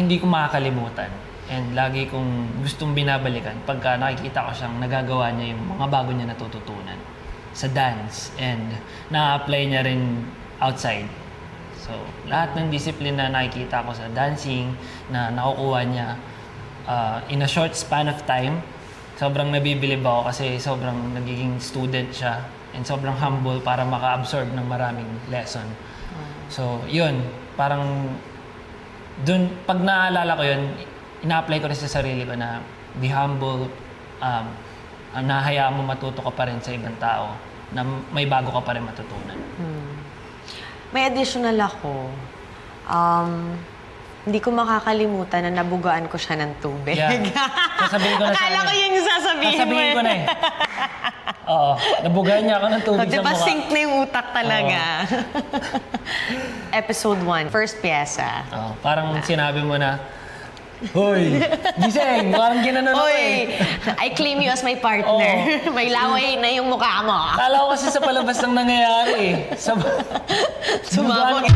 hindi ko makakalimutan and lagi kong gustong binabalikan pagka nakikita ko siyang nagagawa niya yung mga bago niya natututunan sa dance and na-apply niya rin outside. So, lahat ng discipline na nakikita ko sa dancing na nakukuha niya in a short span of time, sobrang nabibilib ako kasi sobrang nagiging student siya and sobrang humble para maka-absorb ng maraming lesson. So, yun, parang dun, pag naaalala ko yun, ina-apply ko rin sa sarili ko na be humble, nahayaan mo matuto ka pa rin sa ibang tao, na may bago ka pa rin matutunan. May additional ako. Hindi ko makakalimutan na nabugaan ko siya ng tubig. Yeah. Sasabihin ko na sa Akala ko yun yung sasabihin mo. Sasabihin ko na eh. Oo. Nabugayan niya ako ng tubig sa Diba mukha. sync na yung utak talaga? Episode 1, first pyesa. Parang sinabi mo na, Hoy, gising! Parang ginanon ako Oy, I claim you as my partner. May laway na yung mukha mo. Kala ko kasi sa palabas lang nangyayari eh. Sumabog.